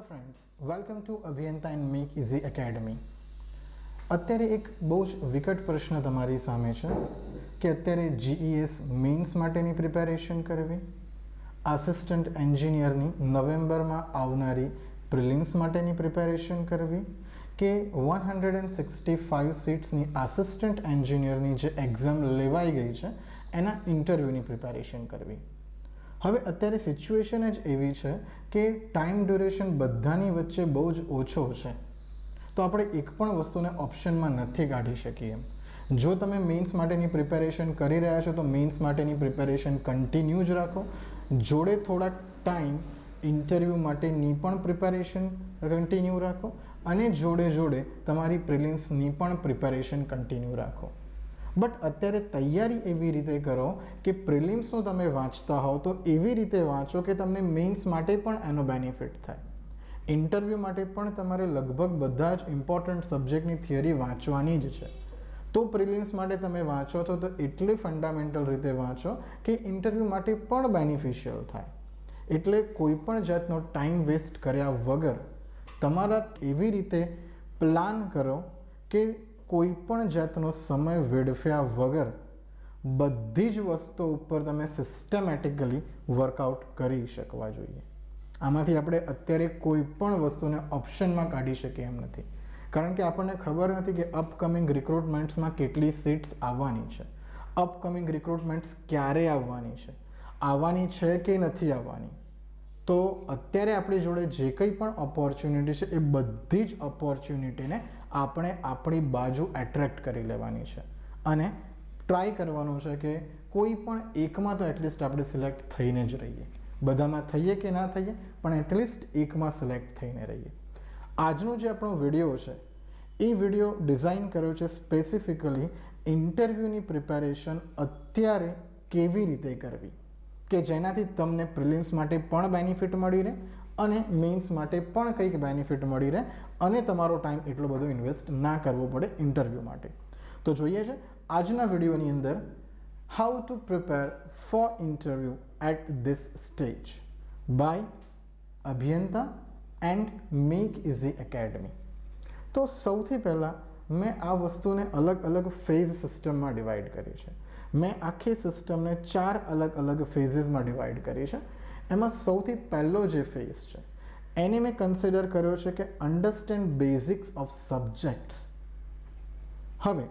Friends, welcome to Abhiyanta and make easy academy. અત્યારે એક બહુ જ વિકટ પ્રશ્ન તમારી સામે છે કે અત્યારે જીઈએસ મેઇન્સ માટેની પ્રિપેરેશન કરવી, આસિસ્ટન્ટ એન્જિનિયરની નવેમ્બરમાં આવનારી પ્રિલિમ્સ માટેની પ્રિપેરેશન કરવી કે 165 સીટ્સની આસિસ્ટન્ટ એન્જિનિયરની જે એક્ઝામ લેવાઈ ગઈ છે એના ઇન્ટરવ્યૂની પ્રિપેરેશન કરવી. હવે અત્યારે સિચ્યુએશન જ એવી છે કે ટાઈમ ડ્યુરેશન બધાની વચ્ચે બહુ જ ઓછો છે, તો આપણે એક પણ વસ્તુને ઓપ્શનમાં નથી કાઢી શકીએ. જો તમે મેઇન્સ માટેની પ્રિપેરેશન કરી રહ્યા છો તો મેઇન્સ માટેની પ્રિપેરેશન કન્ટિન્યુ જ રાખો, જોડે થોડાક ટાઈમ ઇન્ટરવ્યૂ માટેની પણ પ્રિપેરેશન કન્ટિન્યુ રાખો અને જોડે જોડે તમારી પ્રિલિમ્સની પણ પ્રિપેરેશન કન્ટિન્યુ રાખો. બટ અત્યારે તૈયારી એવી રીતે કરો કે પ્રિલિમ્સનું તમે વાંચતા હોવ તો એવી રીતે વાંચો કે તમને મેઇન્સ માટે પણ એનો બેનિફિટ થાય. ઇન્ટરવ્યૂ માટે પણ તમારે લગભગ બધા જ ઇમ્પોર્ટન્ટ સબ્જેક્ટની થિયરી વાંચવાની જ છે. તો પ્રિલિમ્સ માટે તમે વાંચો તો એટલી ફંડામેન્ટલ રીતે વાંચો કે ઇન્ટરવ્યૂ માટે પણ બેનિફિશિયલ થાય. એટલે કોઈ પણ જાતનો ટાઈમ વેસ્ટ કર્યા વગર તમારા એવી રીતે પ્લાન કરો કે કોઈ પણ જાતનો સમય વેડફ્યા વગર બધી જ વસ્તુઓ ઉપર તમે સિસ્ટમેટિકલી વર્કઆઉટ કરી શકવા જોઈએ. આમાંથી આપણે અત્યારે કોઈ પણ વસ્તુને ઓપ્શનમાં કાઢી શકીએ એમ નથી, કારણ કે આપણને ખબર નથી કે અપકમિંગ રિક્રુટમેન્ટ્સમાં કેટલી સીટ્સ આવવાની છે, અપકમિંગ રિક્રુટમેન્ટ્સ ક્યારે આવવાની છે કે નથી આવવાની. તો અત્યારે આપણી જોડે જે કંઈ પણ ઓપોર્ચ્યુનિટી છે એ બધી જ ઓપોર્ચ્યુનિટીને આપણે આપણી બાજુ એટ્રેક્ટ કરી લેવાની છે અને ટ્રાય કરવાનું છે કે કોઈ પણ એકમાં તો એટલીસ્ટ આપણે સિલેક્ટ થઈને જ રહીએ. બધામાં થઈએ કે ના થઈએ પણ એટલીસ્ટ એકમાં સિલેક્ટ થઈને રહીએ. આજનો જે આપણો વિડીયો છે એ વિડીયો ડિઝાઇન કર્યો છે સ્પેસિફિકલી ઇન્ટરવ્યૂની પ્રિપેરેશન અત્યારે કેવી રીતે કરવી કે જેનાથી તમને પ્રિલિમ્સ માટે પણ બેનિફિટ મળી રહે અને મેઇન્સ માટે પણ કંઈક બેનિફિટ મળી રહે અને તમારો ટાઈમ એટલો બધો ઇન્વેસ્ટ ના કરવો પડે ઇન્ટરવ્યૂ માટે. તો જોઈએ છે આજના વિડીયોની અંદર how to prepare for interview at this stage by Abhiyanta and make easy academy. તો સૌથી પહેલાં મેં આ વસ્તુને અલગ અલગ ફેઝ સિસ્ટમમાં ડિવાઈડ કરી છે. મેં આખી સિસ્ટમને 4 અલગ અલગ ફેઝીસમાં ડિવાઈડ કરી છે. એમાં સૌથી પહેલો જે ફેઝ છે એને મેં કન્સિડર કર્યો છે કે અન્ડરસ્ટેન્ડ બેઝિક્સ ઓફ સબ્જેક્ટ્સ. હવે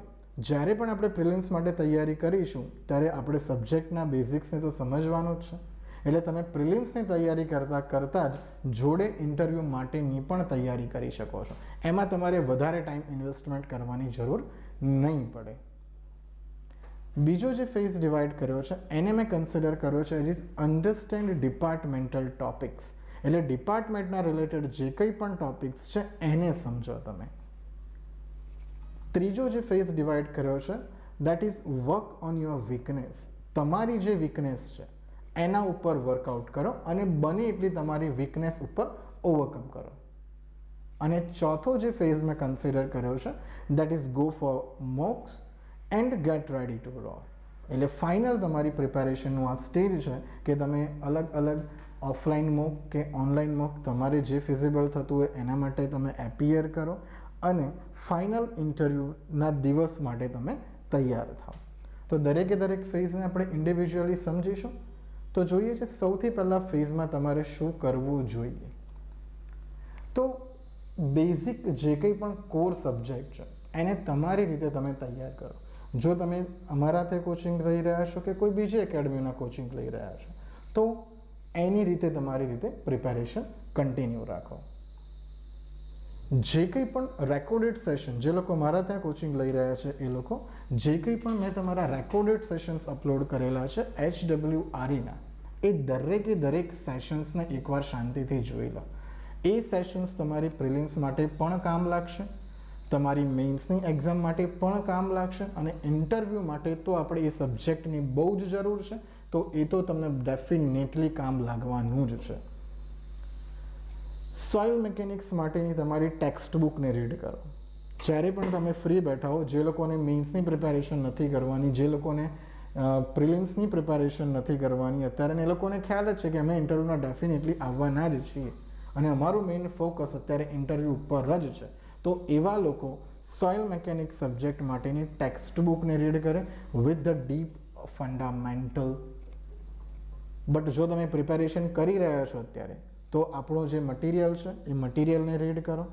જ્યારે પણ આપણે પ્રિલિમ્સ માટે તૈયારી કરીશું ત્યારે આપણે સબ્જેક્ટના બેઝિક્સને તો સમજવાનું જ છે. એટલે તમે પ્રિલિમ્સની તૈયારી કરતાં જ જોડે ઇન્ટરવ્યૂ માટેની પણ તૈયારી કરી શકો છો. એમાં તમારે વધારે ટાઈમ ઇન્વેસ્ટમેન્ટ કરવાની જરૂર નહીં પડે. બીજો જે ફેઝ ડિવાઈડ કર્યો છે એને મેં કન્સિડર કર્યો છે એઝ અન્ડરસ્ટેન્ડ ડિપાર્ટમેન્ટલ ટોપિક્સ. એટલે ડિપાર્ટમેન્ટના રિલેટેડ જે કંઈ પણ ટોપિક્સ છે એને સમજો તમે. ત્રીજો જે ફેઝ ડિવાઈડ કર્યો છે that is work on your weakness. તમારી જે વીકનેસ છે એના ઉપર વર્કઆઉટ કરો અને બને એટલી તમારી વીકનેસ ઉપર ઓવરકમ કરો. અને ચોથો જે ફેઝ મેં કન્સિડર કર્યો છે that is go for mocks and get ready to roar. એટલે ફાઇનલ તમારી પ્રિપેરેશનનું આ સ્ટેજ છે કે તમે અલગ અલગ ઓફલાઈન મોક કે ઓનલાઈન મોક તમારે જે ફિઝિબલ થતું હોય એના માટે તમે એપિયર કરો અને ફાઇનલ ઇન્ટરવ્યૂના દિવસ માટે તમે તૈયાર થાઓ. તો દરેકે દરેક ફેઝને આપણે ઇન્ડિવિજ્યુઅલી સમજીશું. તો જોઈએ છે સૌથી પહેલાં ફેઝમાં તમારે શું કરવું જોઈએ. તો બેઝિક જે કંઈ પણ કોર સબ્જેક્ટ છે એને તમારી રીતે તમે તૈયાર કરો. જો તમે અમારાથી કોચિંગ લઈ રહ્યા છો કે કોઈ બીજી એકેડમીના કોચિંગ લઈ રહ્યા છો તો એની રીતે તમારી રીતે પ્રિપેરેશન કન્ટિન્યુ રાખો. જે કંઈ પણ રેકોર્ડેડ સેશન, જે લોકો મારા ત્યાં કોચિંગ લઈ રહ્યા છે એ લોકો જે કંઈ પણ મેં તમારા રેકોર્ડેડ સેશન્સ અપલોડ કરેલા છે HWREના એ દરેકે દરેક સેશન્સને એકવાર શાંતિથી જોઈ લો. એ સેશન્સ તમારી પ્રિલિમ્સ માટે પણ કામ લાગશે, તમારી મેઇન્સની એક્ઝામ માટે પણ કામ લાગશે અને ઇન્ટરવ્યૂ માટે તો આપણે એ સબ્જેક્ટની બહુ જ જરૂર છે. તો એ તો તમને ડેફિનેટલી કામ લાગવાનું જ છે. સોઇલ મિકેનિક્સ માટેની તમારી ટેક્સ્ટ બુકને રીડ કરો. જ્યારે પણ તમે ફ્રી બેઠા હો, જે લોકોને મેઇન્સની પ્રિપેરેશન નથી કરવાની, જે લોકોને પ્રિલિમ્સની પ્રિપેરેશન નથી કરવાની અત્યારે એ લોકોને ખ્યાલ જ છે કે અમે ઇન્ટરવ્યૂમાં ડેફિનેટલી આવવાના જ છીએ અને અમારું મેઇન ફોકસ અત્યારે ઇન્ટરવ્યૂ ઉપર જ છે, તો એવા લોકો સોઇલ મેકેનિક્સ સબ્જેક્ટ માટેની ટેક્સ્ટ બુકને રીડ કરે with the deep fundamental. But જો તમે પ્રિપેરેશન કરી રહ્યા છો અત્યારે, તો આપણું જે મટીરિયલ છે એ મટીરિયલને રીડ કરો.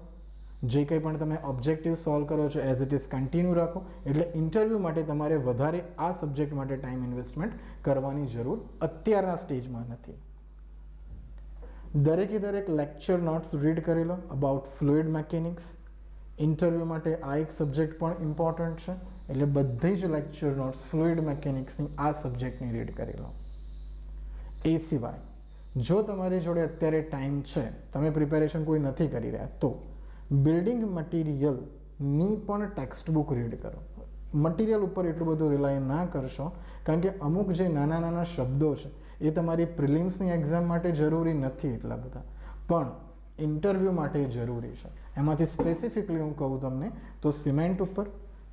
જે કંઈ પણ તમે ઓબ્જેક્ટિવ સોલ્વ કરો છો એઝ ઇટ ઇઝ કન્ટિન્યુ રાખો. એટલે ઇન્ટરવ્યૂ માટે તમારે વધારે આ સબ્જેક્ટ માટે ટાઈમ ઇન્વેસ્ટમેન્ટ કરવાની જરૂર અત્યારના સ્ટેજમાં નથી. દરેકે દરેક લેક્ચર નોટ્સ રીડ કરી લો અબાઉટ ફ્લુઇડ મેકેનિક્સ. ઇન્ટરવ્યૂ માટે આ એક સબ્જેક્ટ પણ ઇમ્પોર્ટન્ટ છે, એટલે બધી જ લેક્ચર નોટ્સ ફ્લુઇડ મેકેનિક્સની આ સબ્જેક્ટની રીડ કરી લો. એ સિવાય જો તમારી જોડે અત્યારે ટાઈમ છે, તમે પ્રિપેરેશન કોઈ નથી કરી રહ્યા, તો બિલ્ડિંગ મટીરિયલની પણ ટેક્સ્ટ બુક રીડ કરો. મટીરિયલ ઉપર એટલું બધું રિલાય ના કરશો, કારણ કે અમુક જે નાના નાના શબ્દો છે એ તમારી પ્રિલિમ્સની એક્ઝામ માટે જરૂરી નથી એટલા બધા, પણ ઇન્ટરવ્યૂ માટે જરૂરી છે. એમાંથી સ્પેસિફિકલી હું કહું તમને તો સિમેન્ટ ઉપર,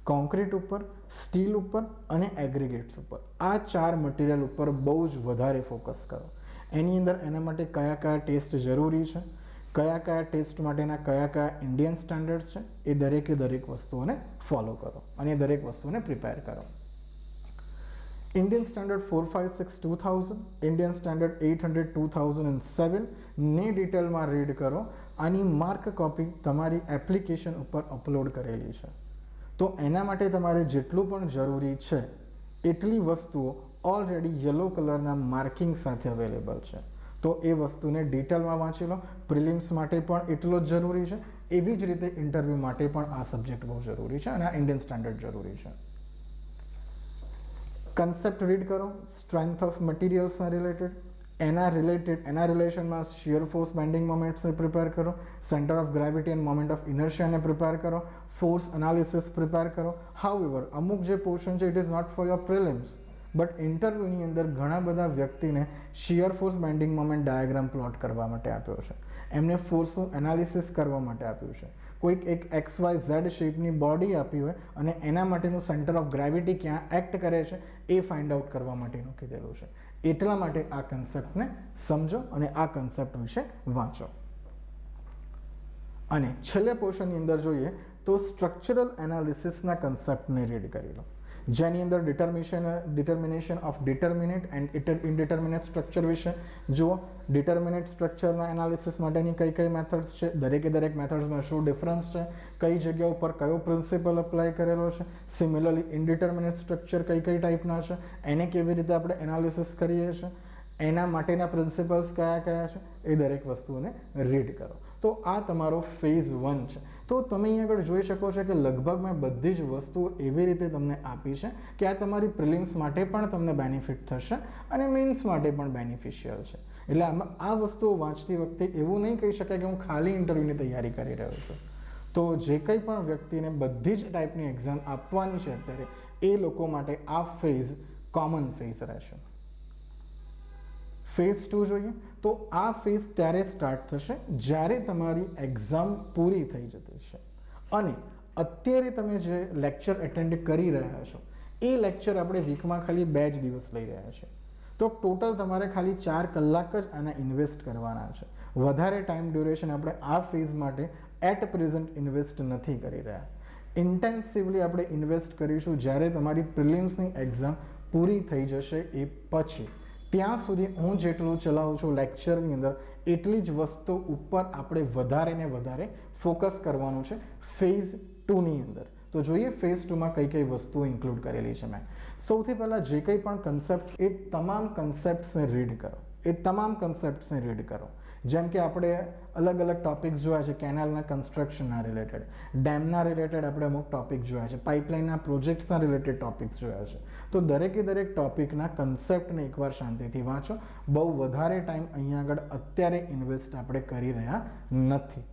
કોન્ક્રીટ ઉપર, સ્ટીલ ઉપર અને એગ્રીગેટ્સ ઉપર, આ 4 મટીરિયલ ઉપર બહુ જ વધારે ફોકસ કરો. એની અંદર એના માટે કયા કયા ટેસ્ટ જરૂરી છે, કયા કયા ટેસ્ટ માટેના કયા ઇન્ડિયન સ્ટાન્ડર્ડ્સ છે, એ દરેકે દરેક વસ્તુઓને ફોલો કરો અને દરેક વસ્તુઓને પ્રિપેર કરો. ઇન્ડિયન સ્ટાન્ડર્ડ 456 2000, ઇન્ડિયન સ્ટાન્ડર્ડ 800 2007 ને ડિટેલમાં રીડ કરો. આની માર્ક કોપી તમારી એપ્લિકેશન ઉપર અપલોડ કરેલી છે, તો એના માટે તમારે જેટલું પણ જરૂરી છે એટલી વસ્તુઓ ઓલરેડી યલો કલરના માર્કિંગ સાથે અવેલેબલ છે. તો એ વસ્તુને ડિટેલમાં વાંચી લો. પ્રિલિમ્સ માટે પણ એટલો જ જરૂરી છે, એવી જ રીતે ઇન્ટરવ્યૂ માટે પણ આ સબ્જેક્ટ બહુ જરૂરી છે અને આ ઇન્ડિયન સ્ટાન્ડર્ડ જરૂરી છે. કન્સેપ્ટ રીડ કરો સ્ટ્રેન્થ ઓફ મટીરિયલ્સના રિલેટેડ, એના રિલેશનમાં શિયર ફોર્સ બેન્ડિંગ મોમેન્ટ્સને પ્રિપેર કરો, centre of gravity and moment of ઇનર્શિયાને પ્રિપેર કરો, ફોર્સ એનાલિસિસ પ્રિપેર કરો. હાઉએવર અમુક જે પોર્શન છે it is not for your prelims, but ઇન્ટરવ્યૂની અંદર ઘણા બધા વ્યક્તિને shear force bending moment diagram plot કરવા માટે આપ્યો છે, એમને ફોર્સનું એનાલિસિસ કરવા માટે આપ્યું છે, કોઈક એક XYZ શેપની બોડી આપી હોય અને એના માટેનું સેન્ટર ઓફ ગ્રેવિટી ક્યાં એક્ટ કરે છે એ ફાઇન્ડ આઉટ કરવા માટેનું કીધેલું છે. એટલા માટે આ કન્સેપ્ટને સમજો અને આ કન્સેપ્ટ વિશે વાંચો. અને છેલ્લે પોર્શનની અંદર જોઈએ તો સ્ટ્રક્ચરલ એનાલિસિસના કન્સેપ્ટને રીડ કરી લો, જેની અંદર ડિટર્મિનેશન ઓફ ડિટર્મિનેટ એન્ડ ઇનડિટર્મિનેટ સ્ટ્રક્ચર વિશે જુઓ. ડિટર્મિનેટ સ્ટ્રક્ચરના એનાલિસિસ માટેની કઈ કઈ મેથડ્સ છે, દરેકે દરેક મેથડ્સમાં શું ડિફરન્સ છે, કઈ જગ્યા ઉપર કયો પ્રિન્સિપલ અપ્લાય કરેલો છે. સિમિલરલી ઇનડિટર્મિનેટ સ્ટ્રક્ચર કઈ કઈ ટાઈપના છે, એને કેવી રીતે આપણે એનાલિસિસ કરીએ છીએ, એના માટેના પ્રિન્સિપલ્સ કયા કયા છે, એ દરેક વસ્તુઓને રીડ કરો. તો આ તમારો ફેઝ 1 છે. તો તમે અહીં આગળ જોઈ શકો છો કે લગભગ મેં બધી જ વસ્તુઓ એવી રીતે તમને આપી છે કે આ તમારી પ્રિલિમ્સ માટે પણ તમને બેનિફિટ થશે અને મેઇન્સ માટે પણ બેનિફિશિયલ છે. એટલે આમાં આ વસ્તુઓ વાંચતી વખતે એવું નહીં કહી શકાય કે હું ખાલી ઇન્ટરવ્યૂની તૈયારી કરી રહ્યો છું. તો જે કંઈ પણ વ્યક્તિને બધી જ ટાઈપની એક્ઝામ આપવાની છે અત્યારે, એ લોકો માટે આ ફેઝ કોમન ફેઝ રહેશે. ફેઝ 2 જોઈએ તો આ ફેઝ ત્યારે સ્ટાર્ટ થશે જ્યારે તમારી એક્ઝામ પૂરી થઈ જતી છે અને અત્યારે તમે જે લેક્ચર એટેન્ડ કરી રહ્યા છો એ લેક્ચર આપણે વીકમાં ખાલી 2 જ દિવસ લઈ રહ્યા છીએ. તો ટોટલ તમારે ખાલી 4 કલાક જ આના ઇન્વેસ્ટ કરવાના છે. વધારે ટાઈમ ડ્યુરેશન આપણે આ ફેઝ માટે એટ પ્રેઝન્ટ ઇન્વેસ્ટ નથી કરી રહ્યા. ઇન્ટેન્સિવલી આપણે ઇન્વેસ્ટ કરીશું જ્યારે તમારી પ્રિલિમ્સની એક્ઝામ પૂરી થઈ જશે એ પછી. ત્યાં સુધી હું જેટલું ચલાવું છું લેક્ચરની અંદર એટલી જ વસ્તુ ઉપર આપણે વધારે ને વધારે ફોકસ કરવાનું છે ફેઝ 2ની અંદર. તો જોઈએ ફેઝ 2માં કઈ કઈ વસ્તુઓ ઇન્ક્લુડ કરેલી છે મેં. સૌથી પહેલાં જે કંઈ પણ કન્સેપ્ટ, એ તમામ કન્સેપ્ટ્સને રીડ કરો. રીડ કરો. જેમ કે આપણે અલગ અલગ ટોપિક્સ જોયા છે, કેનાલના કન્સ્ટ્રક્શનના રિલેટેડ, ડેમના રિલેટેડ આપણે અમુક ટોપિક જોયા છે, પાઇપલાઇનના પ્રોજેક્ટ્સના રિલેટેડ ટોપિક્સ જોયા છે. તો દરેકે દરેક ટોપિકના કન્સેપ્ટને એકવાર શાંતિથી વાંચો. બહુ વધારે ટાઈમ અહીંયા આગળ અત્યારે ઇન્વેસ્ટ આપણે કરી રહ્યા નથી.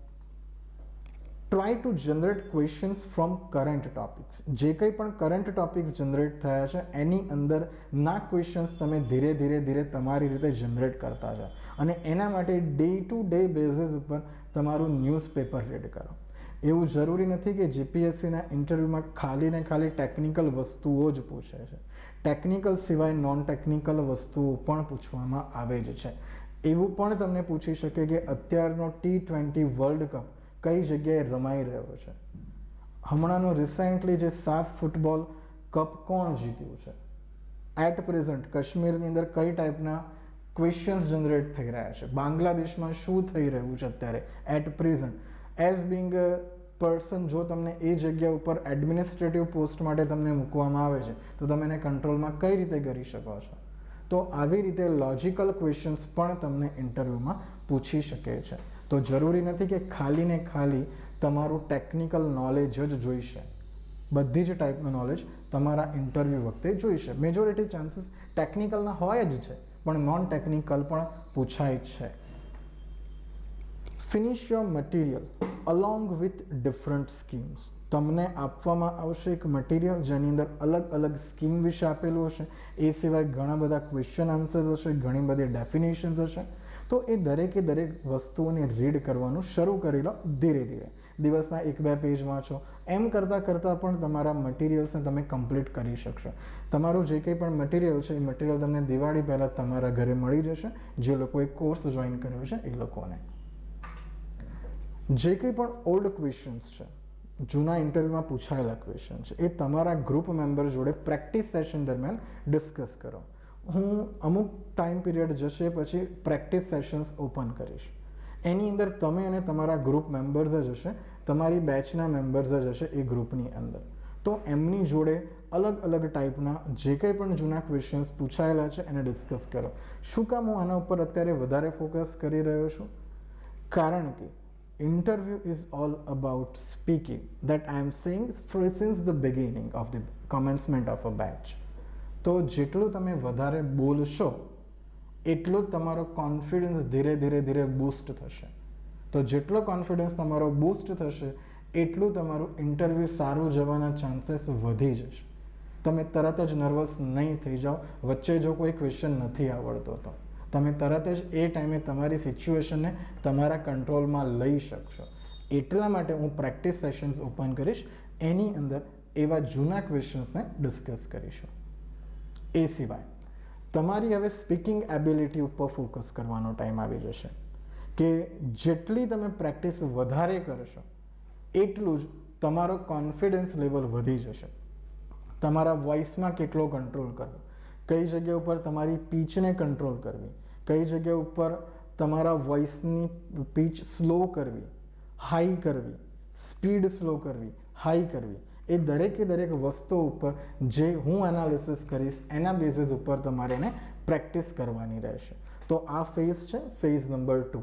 Try to generate questions from current topics. જે કંઈ પણ કરંટ ટોપિક્સ જનરેટ થયા છે એની અંદર ના ક્વેશ્ચન્સ તમે ધીરે ધીરે તમારી રીતે જનરેટ કરતા જાઓ અને એના માટે ડે ટુ ડે બેઝિસ ઉપર તમારું ન્યૂઝપેપર રીડ કરો. એવું જરૂરી નથી કે જીપીએસસીના ઇન્ટરવ્યૂમાં ખાલી ને ખાલી ટેકનિકલ વસ્તુઓ જ પૂછે છે. ટેકનિકલ સિવાય નોન ટેકનિકલ વસ્તુઓ પણ પૂછવામાં આવે જ છે. એવું પણ તમને પૂછી શકે કે અત્યારનો T20 વર્લ્ડ કપ કઈ જગ્યાએ રમાઈ રહ્યો છે, હમણાંનો રિસેન્ટલી જે સાફ ફૂટબોલ કપ કોણ જીત્યું છે, એટ પ્રેઝન્ટ કાશ્મીરની અંદર કઈ ટાઈપના ક્વેશ્ચન્સ જનરેટ થઈ રહ્યા છે, બાંગ્લાદેશમાં શું થઈ રહ્યું છે અત્યારે at present. As being a person, જો તમને એ જગ્યા ઉપર એડમિનિસ્ટ્રેટિવ પોસ્ટ માટે તમને મૂકવામાં આવે છે તો તમે એને કંટ્રોલમાં કઈ રીતે કરી શકો છો. તો આવી રીતે લોજિકલ ક્વેશ્ચન્સ પણ તમને ઇન્ટરવ્યૂમાં પૂછી શકે છે. તો જરૂરી નથી કે ખાલી ને ખાલી તમારું ટેકનિકલ નોલેજ જ જોઈશે, બધી જ ટાઈપનું નોલેજ તમારા ઇન્ટરવ્યૂ વખતે જોઈશે. મેજોરિટી ચાન્સીસ ટેકનિકલના હોય જ છે, પણ નોન ટેકનિકલ પણ પૂછાય જ છે. Finish your material along with different schemes. તમને આપવામાં આવશે એક મટીરિયલ જેની અંદર અલગ અલગ સ્કીમ વિશે આપેલું હશે, એ સિવાય ઘણા બધા ક્વેશ્ચન આન્સર્સ હશે, ઘણી બધી ડેફિનેશન્સ હશે. તો એ દરેકે દરેક વસ્તુઓને રીડ કરવાનું શરૂ કરી લો ધીરે ધીરે. દિવસના 1-2 પેજ વાંચો, એમ કરતાં કરતાં પણ તમારા મટીરિયલ્સને તમે કમ્પ્લીટ કરી શકશો. તમારું જે કંઈ પણ મટીરિયલ છે એ મટીરિયલ તમને દિવાળી પહેલાં તમારા ઘરે મળી જશે, જે લોકોએ કોર્સ જોઈન કર્યો છે એ લોકોને. જે કંઈ પણ ઓલ્ડ ક્વેશ્ચન્સ છે, જૂના ઇન્ટરવ્યૂમાં પૂછાયેલા ક્વેશ્ચન છે, એ તમારા ગ્રુપ મેમ્બર જોડે પ્રેક્ટિસ સેશન દરમિયાન ડિસ્કસ કરો. હું અમુક ટાઈમ પીરિયડ જશે પછી પ્રેક્ટિસ સેશન્સ ઓપન કરીશ. એની અંદર તમે અને તમારા ગ્રુપ મેમ્બર્સ જ હશે, તમારી બેચના મેમ્બર્સ જ હશે એ ગ્રુપની અંદર. તો એમની જોડે અલગ અલગ ટાઈપના જે કંઈ પણ જૂના ક્વેશ્ચન્સ પૂછાયેલા છે એને ડિસ્કસ કરો. શું કામ હું આના ઉપર અત્યારે વધારે ફોકસ કરી રહ્યો છું? કારણ કે interview is all about speaking, that I am saying since the beginning of the commencement of a batch. તો જેટલું તમે વધારે બોલશો એટલો જ તમારો કોન્ફિડન્સ ધીરે ધીરે બૂસ્ટ થશે. તો જેટલો કોન્ફિડન્સ તમારો બૂસ્ટ થશે એટલું તમારું ઇન્ટરવ્યૂ સારું જવાના ચાન્સીસ વધી જશે. તમે તરત જ નર્વસ નહીં થઈ જાઓ વચ્ચે જો કોઈ ક્વેશ્ચન નથી આવડતો તો. તમે તરત જ એ ટાઈમે તમારી સિચ્યુએશનને તમારા કંટ્રોલમાં લઈ શકશો. એટલા માટે હું પ્રેક્ટિસ સેશન્સ ઓપન કરીશ, એની અંદર એવા જૂના ક્વેશ્ચન્સને ડિસ્કસ કરીશું. એ સિવાય તમારી હવે સ્પીકિંગ એબિલિટી ઉપર ફોકસ કરવાનો ટાઈમ આવી જશે કે જેટલી તમે પ્રેક્ટિસ વધારે કરશો એટલું જ તમારો કોન્ફિડન્સ લેવલ વધી જશે. તમારા વોઇસમાં કેટલો કંટ્રોલ કરવો, કઈ જગ્યા ઉપર તમારી પીચને કંટ્રોલ કરવી, કઈ જગ્યા ઉપર તમારા વોઇસની પીચ સ્લો કરવી, હાઈ કરવી, સ્પીડ સ્લો કરવી, હાઈ કરવી, એ દરેકે દરેક વસ્તુ ઉપર જે હું એનાલિસિસ કરીશ એના બેઝિસ ઉપર તમારે એને પ્રેક્ટિસ કરવાની રહેશે. તો આ ફેઝ છે ફેઝ નંબર 2.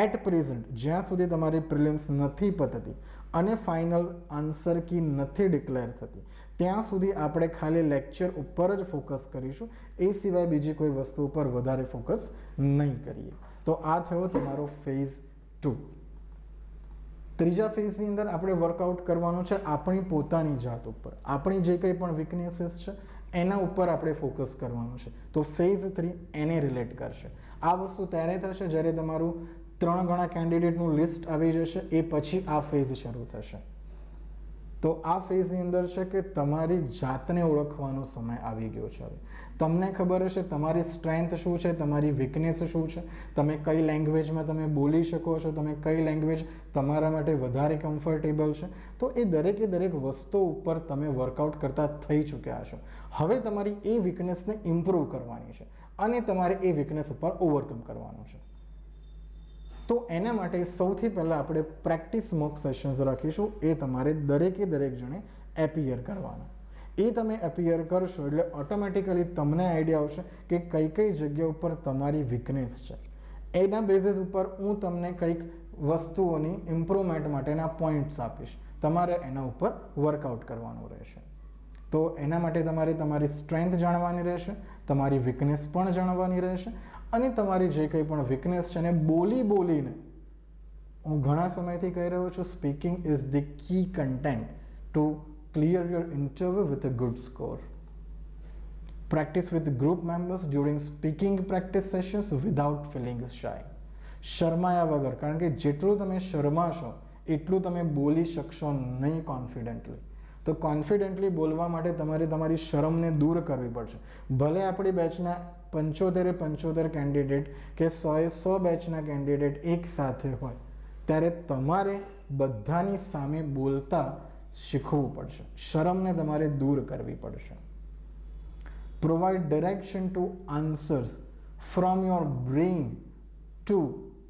એટ પ્રેઝન્ટ જ્યાં સુધી તમારી પ્રિલિમ્સ નથી પતતી અને ફાઇનલ આન્સર કી નથી ડિક્લેર થતી ત્યાં સુધી આપણે ખાલી લેક્ચર ઉપર જ ફોકસ કરીશું, એ સિવાય બીજી કોઈ વસ્તુ ઉપર વધારે ફોકસ નહીં કરીએ. તો આ થયો તમારો ફેઝ 2. ત્રીજા ફેઝની અંદર આપણે વર્કઆઉટ કરવાનું છે આપણી પોતાની જાત ઉપર, આપણી જે કંઈ પણ વીકનેસીસ છે એના ઉપર આપણે ફોકસ કરવાનું છે. તો ફેઝ 3 એને રિલેટ કરશે. આ વસ્તુ ત્યારે થશે જ્યારે તમારું 3 ગણા કેન્ડિડેટનું લિસ્ટ આવી જશે, એ પછી આ ફેઝ શરૂ થશે. તો આ ફેઝની અંદર છે કે તમારી જાતને ઓળખવાનો સમય આવી ગયો છે. હવે તમને ખબર હશે તમારી સ્ટ્રેન્થ શું છે, તમારી વીકનેસ શું છે, તમે કઈ લેંગ્વેજમાં તમે બોલી શકો છો, તમે કઈ લેંગ્વેજ તમારા માટે વધારે કમ્ફર્ટેબલ છે. તો એ દરેકે દરેક વસ્તુ ઉપર તમે વર્કઆઉટ કરતા થઈ ચૂક્યા છો. હવે તમારી એ વીકનેસને ઇમ્પ્રૂવ કરવાની છે અને તમારે એ વીકનેસ ઉપર ઓવરકમ કરવાનું છે. તો એના માટે સૌથી પહેલાં આપણે પ્રેક્ટિસ મોક સેશન્સ રાખીશું. એ તમારે દરેકે દરેક જણે એપિયર કરવાના. એ તમે એપિયર કરશો એટલે ઓટોમેટિકલી તમને આઈડિયા આવશે કે કઈ કઈ જગ્યા ઉપર તમારી વીકનેસ છે. એના બેઝિસ ઉપર હું તમને કંઈક વસ્તુઓની ઇમ્પ્રુવમેન્ટ માટેના પોઈન્ટ્સ આપીશ, તમારે એના ઉપર વર્કઆઉટ કરવાનું રહેશે. તો એના માટે તમારે તમારી સ્ટ્રેન્થ જાણવાની રહેશે, તમારી વીકનેસ પણ જાણવાની રહેશે અને તમારી જે કંઈ પણ વીકનેસ છે ને બોલીને, હું ઘણા સમયથી કહી રહ્યો છું, speaking is the key content to clear your interview with a good score. Practice with group members during speaking practice sessions without feeling shy. શરમાયા વગર, કારણ કે જેટલું તમે શરમાશો એટલું તમે બોલી શકશો નહીં કોન્ફિડન્ટલી. તો કોન્ફિડન્ટલી બોલવા માટે તમારે તમારી શરમને દૂર કરવી પડશે. ભલે આપણી બેચના 75 કેન્ડિડેટ કે 100 બેચના કેન્ડિડેટ એક સાથે હોય ત્યારે તમારે બધાની સામે બોલતા શીખવું પડશે. શરમને તમારે દૂર કરવી પડશે. Provide direction to answers from your brain to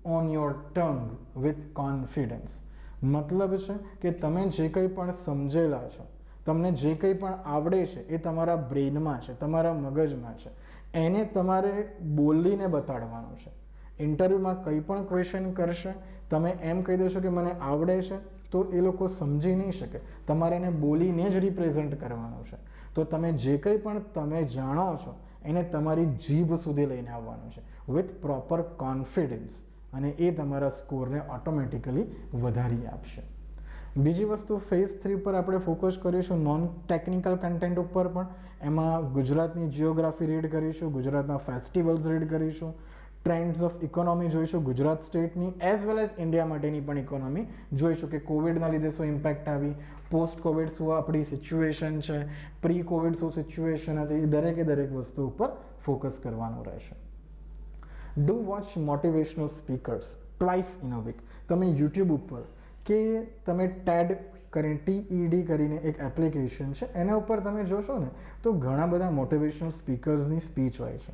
on your tongue with confidence. મતલબ છે કે તમે જે કંઈ પણ સમજેલા છો, તમને જે કંઈ પણ આવડે છે એ તમારા બ્રેઇનમાં છે, તમારા મગજમાં છે, એને તમારે બોલીને બતાડવાનું છે. ઇન્ટરવ્યૂમાં કંઈ પણ ક્વેશ્ચન કરશે, તમે એમ કહી દેશો કે મને આવડે છે, તો એ લોકો સમજી નહીં શકે. તમારે એને બોલીને જ રિપ્રેઝન્ટ કરવાનું છે. તો તમે જે કંઈ પણ તમે જાણો છો એને તમારી જીભ સુધી લઈને આવવાનું છે વિથ પ્રોપર કોન્ફિડન્સ, અને એ તમારા સ્કોરને ઓટોમેટિકલી વધારી આપશે. બીજી વસ્તુ ફેઝ 3 પર આપણે ફોકસ કરીશું નોન ટેકનિકલ કન્ટેન્ટ ઉપર પણ. એમાં ગુજરાતની જિયોગ્રાફી રીડ કરીશું, ગુજરાતના ફેસ્ટિવલ્સ રીડ કરીશું, ટ્રેન્ડ્સ ઓફ ઇકોનોમી જોઈશું, ગુજરાત સ્ટેટની એઝ વેલ એઝ ઇન્ડિયા માટેની પણ ઇકોનોમી જોઈશું કે કોવિડના લીધે શું ઇમ્પેક્ટ આવી, પોસ્ટ કોવિડ શું આપણી સિચ્યુએશન છે, પ્રી કોવિડ શું સિચ્યુએશન હતી. દરેકે દરેક વસ્તુ ઉપર ફોકસ કરવાનું રહેશે. Do watch motivational speakers twice in a week. તમે યુટ્યુબ ઉપર કે તમે ટેડ કરીને TED કરીને એક એપ્લિકેશન છે એના ઉપર તમે જોશો ને તો ઘણા બધા મોટિવેશનલ સ્પીકર્સની સ્પીચ હોય છે.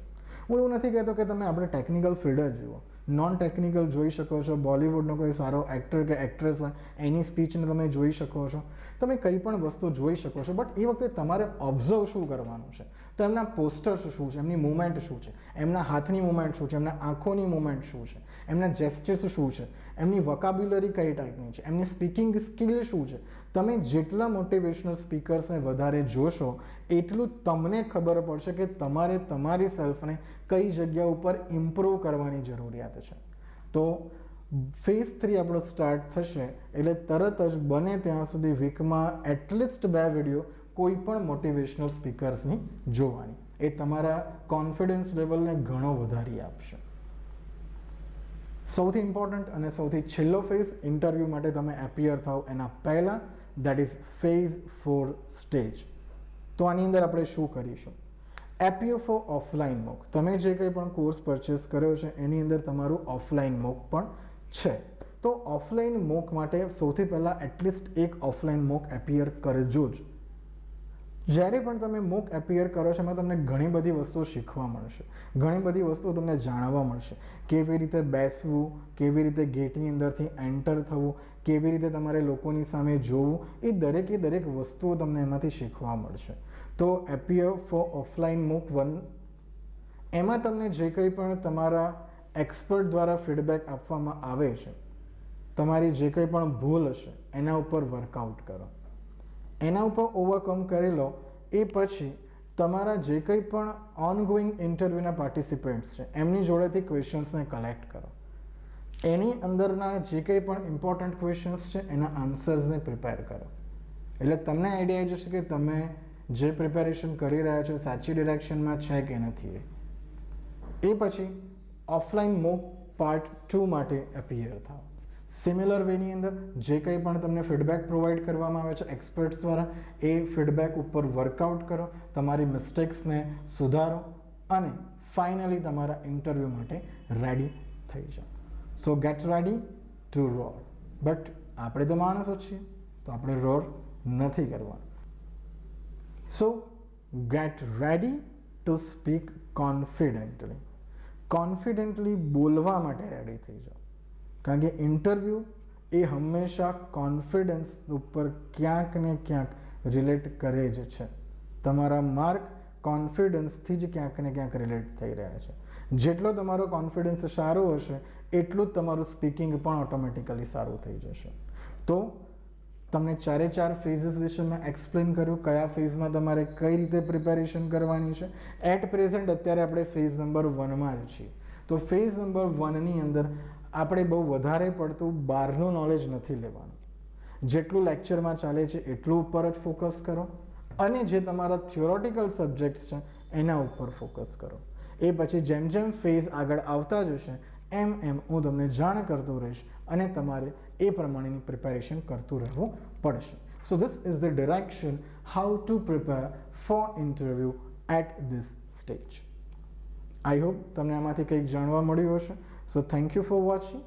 હું એવું નથી કહેતો કે તમે આપણે ટેકનિકલ ફિલ્ડ જ જુઓ, નોન ટેકનિકલ જોઈ શકો છો. બોલિવૂડનો કોઈ સારો એક્ટર કે એક્ટ્રેસ હોય એની સ્પીચને તમે જોઈ શકો છો, તમે કંઈ પણ વસ્તુ જોઈ શકો છો. બટ એ વખતે તમારે ઓબ્ઝર્વ શું કરવાનું છે, તો એમના પોસ્ટર્સ શું છે, એમની મુવમેન્ટ શું છે, એમના હાથની મુવમેન્ટ શું છે, એમના આંખોની મુવમેન્ટ શું છે, એમના જેસ્ચર્સ શું છે, એમની વોકાબ્યુલરી કઈ ટાઈપની છે, એમની સ્પીકિંગ સ્કિલ શું છે. તમે જેટલા મોટિવેશનલ સ્પીકર્સને વધારે જોશો એટલું તમને ખબર પડશે કે તમારે તમારી સેલ્ફને કઈ જગ્યા ઉપર ઇમ્પ્રૂવ કરવાની જરૂરિયાત છે. તો ફેઝ 3 આપણો સ્ટાર્ટ થશે એટલે તરત જ બને ત્યાં સુધી વીકમાં એટલીસ્ટ 2 વિડીયો કોઈ પણ મોટિવેશનલ સ્પીકર્સની જોવાની. એ તમારા કોન્ફિડન્સ લેવલને ઘણો વધારી આપશે. સૌથી ઇમ્પોર્ટન્ટ અને સૌથી છેલ્લો ફેઝ ઇન્ટરવ્યૂ માટે તમે એપિયર થાવ એના પહેલાં, દેટ ઇઝ ફેઝ 4 સ્ટેજ. તો આની અંદર આપણે શું કરીશું? Appear for offline mock. તમે જે કંઈ પણ કોર્સ પરચેસ કર્યો છે એની અંદર તમારું ઓફલાઈન મોક પણ છે. તો ઓફલાઈન મોક માટે સૌથી પહેલાં એટલીસ્ટ એક ઓફલાઈન મોક એપિયર કરજો જ. જ્યારે પણ તમે મોક એપિયર કરો છો એમાં તમને ઘણી બધી વસ્તુઓ શીખવા મળશે, ઘણી બધી વસ્તુઓ તમને જાણવા મળશે. કેવી રીતે બેસવું, કેવી રીતે ગેટની અંદરથી એન્ટર થવું, કેવી રીતે તમારે લોકોની સામે જોવું, એ દરેકે દરેક વસ્તુઓ તમને એમાંથી શીખવા મળશે. તો એપિયર ફોર ઓફલાઈન મોક 1, એમાં તમને જે કંઈ પણ તમારા એક્સપર્ટ દ્વારા ફીડબેક આપવામાં આવે છે, તમારી જે કંઈ પણ ભૂલ હશે એના ઉપર વર્કઆઉટ કરો, એના ઉપર ઓવરકમ કરી લો. એ પછી તમારા જે કંઈ પણ ઓનગોઈંગ ઇન્ટરવ્યૂના પાર્ટિસિપન્ટ્સ છે એમની જોડેથી ક્વેશ્ચન્સને કલેક્ટ કરો. એની અંદરના જે કંઈ પણ ઇમ્પોર્ટન્ટ ક્વેશ્ચન્સ છે એના આન્સર્સને પ્રિપેર કરો. એટલે તમને આઈડિયા આવી જશે કે તમે જે પ્રિપેરેશન કરી રહ્યા છો સાચી ડિરેક્શનમાં છે કે નથી. એ પછી ઓફલાઈન મોક પાર્ટ 2 માટે એપિયર થાવ. સિમિલર વેની અંદર જે કંઈ પણ તમને ફીડબેક પ્રોવાઈડ કરવામાં આવે છે એક્સપર્ટ્સ દ્વારા, એ ફીડબેક ઉપર વર્કઆઉટ કરો, તમારી મિસ્ટેક્સને સુધારો અને ફાઇનલી તમારા ઇન્ટરવ્યૂ માટે રેડી થઈ જાઓ. So get ready to roar. But આપણે તો માણસો છીએ તો આપણે રોર નથી કરવાનું. So get ready to speak confidently. Confidently બોલવા માટે રેડી થઈ જાઓ. કારણ કે ઇન્ટરવ્યૂ એ હંમેશા કોન્ફિડન્સ ઉપર ક્યાંક ને ક્યાંક રિલેટ કરે જ છે. તમારા માર્ક કોન્ફિડન્સથી જ ક્યાંક ને ક્યાંક રિલેટ થઈ રહ્યા છે. જેટલો તમારો કોન્ફિડન્સ સારો હશે એટલું જ તમારું સ્પીકિંગ પણ ઓટોમેટિકલી સારું થઈ જશે. તો તમને 4 ફેઝિસ વિશે મેં એક્સપ્લેન કર્યું, કયા ફેઝમાં તમારે કઈ રીતે પ્રિપેરેશન કરવાની છે. એટ પ્રેઝન્ટ અત્યારે આપણે ફેઝ નંબર 1માં જ છીએ. તો ફેઝ નંબર 1ની અંદર આપણે બહુ વધારે પડતું બહારનું નોલેજ નથી લેવાનું. જેટલું લેક્ચરમાં ચાલે છે એટલું ઉપર જ ફોકસ કરો અને જે તમારા થિયોરોટિકલ સબ્જેક્ટ્સ છે એના ઉપર ફોકસ કરો. એ પછી જેમ જેમ ફેઝ આગળ આવતા જશે એમ હું તમને જાણ કરતો રહીશ અને તમારે એ પ્રમાણેની પ્રિપેરેશન કરતું રહેવું પડશે. So this is the direction how to prepare for interview at this stage. I hope તમને આમાંથી કંઈક જાણવા મળ્યું હશે. So thank you for watching.